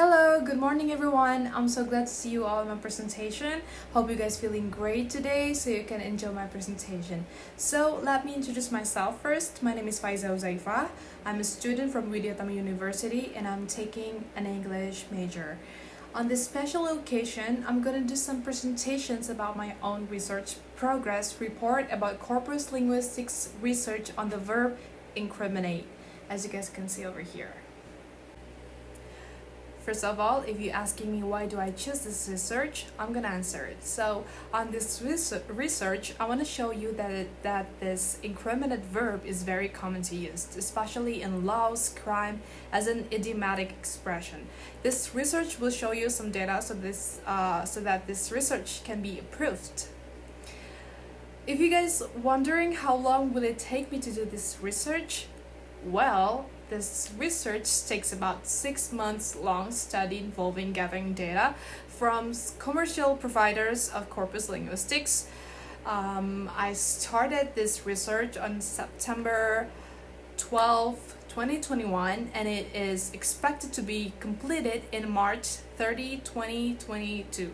Hello, good morning everyone. I'm so glad to see you all in my presentation. Hope you guys feeling great today so you can enjoy my presentation. So let me introduce myself first. My name is Faiza Uzaifa. I'm a student from Widyatama University and I'm taking an English major. On this special occasion, I'm going to do some presentations about my own research progress report about corpus linguistics research on the verb incriminate, as you guys can see over here. First of all, if you're asking me why do I choose this research, I'm gonna answer it. So on this research, I want to show you that this incriminate verb is very common to use, especially in laws, crime, as an idiomatic expression. This research will show you some data so that this research can be approved. If you guys wondering how long will it take me to do this research, well, this research takes about 6 months long study involving gathering data from commercial providers of corpus linguistics. I started this research on September 12, 2021, and it is expected to be completed in March 30, 2022.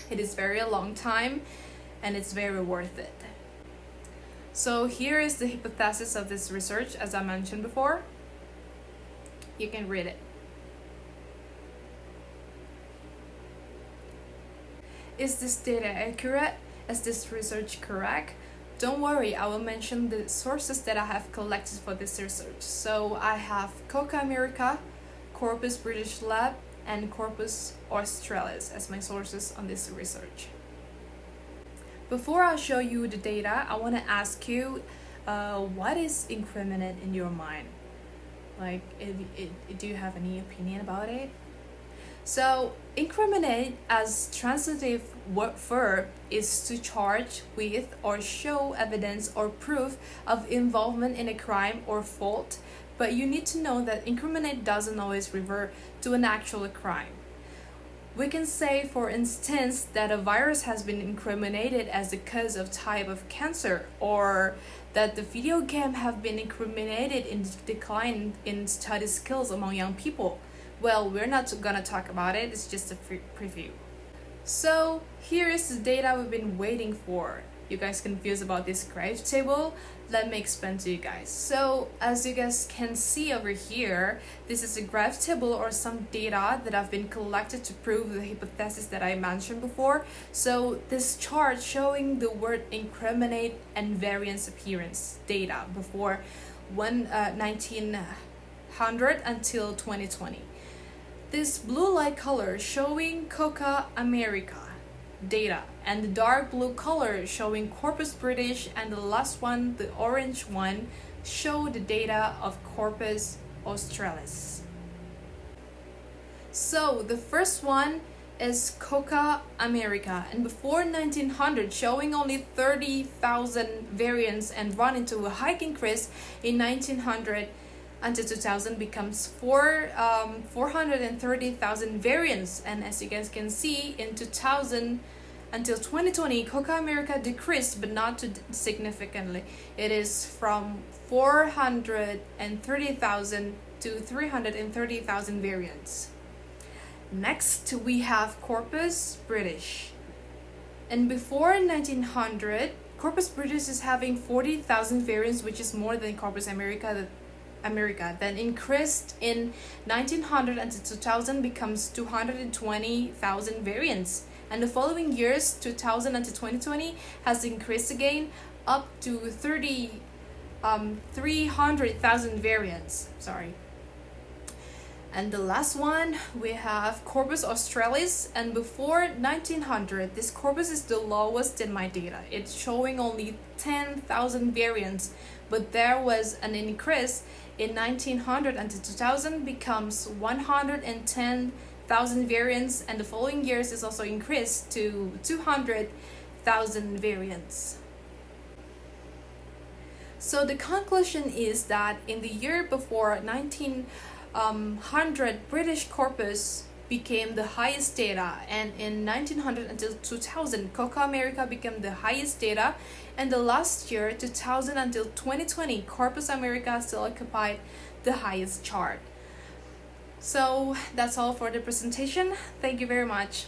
It is very a long time and it's very worth it. So here is the hypothesis of this research, as I mentioned before. You can read it. Is this data accurate? Is this research correct? Don't worry, I will mention the sources that I have collected for this research. So I have Coca America, Corpus British Lab, and Corpus Australis as my sources on this research. Before I show you the data, I want to ask you, what is incriminate in your mind? Like, do you have any opinion about it? So, incriminate as transitive verb is to charge with or show evidence or proof of involvement in a crime or fault, but you need to know that incriminate doesn't always refer to an actual crime. We can say, for instance, that a virus has been incriminated as the cause of type of cancer, or that the video game have been incriminated in decline in study skills among young people. Well, we're not gonna talk about it, it's just a preview. So here is the data we've been waiting for. You guys confused about this graph table? Let me explain to you guys. So as you guys can see over here, this is a graph table or some data that have been collected to prove the hypothesis that I mentioned before. So this chart showing the word incriminate and variance appearance data before 1900 until 2020. This blue light color showing Coca America data, and the dark blue color showing Corpus British, and the last one, the orange one, show the data of Corpus Australis. So the first one is Coca America, and before 1900 showing only 30,000 variants and run into a high increase in 1900 until 2000 becomes 430,000 variants, and as you guys can see, in 2000 until 2020 Coca America decreased, but not too significantly. It is from 430,000 to 330,000 variants. Next we have Corpus British, and before 1900 Corpus British is having 40,000 variants, which is more than Corpus America. Then increased in 1900 until 2000 becomes 220,000 variants, and the following years 2000 until 2020 has increased again up to 300,000 variants. And the last one we have Corpus Australis, and before 1900 this corpus is the lowest in my data. It's showing only 10,000 variants, but there was an increase in 1900 until 2000 becomes 110,000 variants, and the following years is also increased to 200,000 variants. So the conclusion is that in the year before 1900 British corpus became the highest data, and in 1900 until 2000 Coca America became the highest data, and the last year 2000 until 2020 Corpus America still occupied the highest chart. So that's all for the presentation. Thank you very much.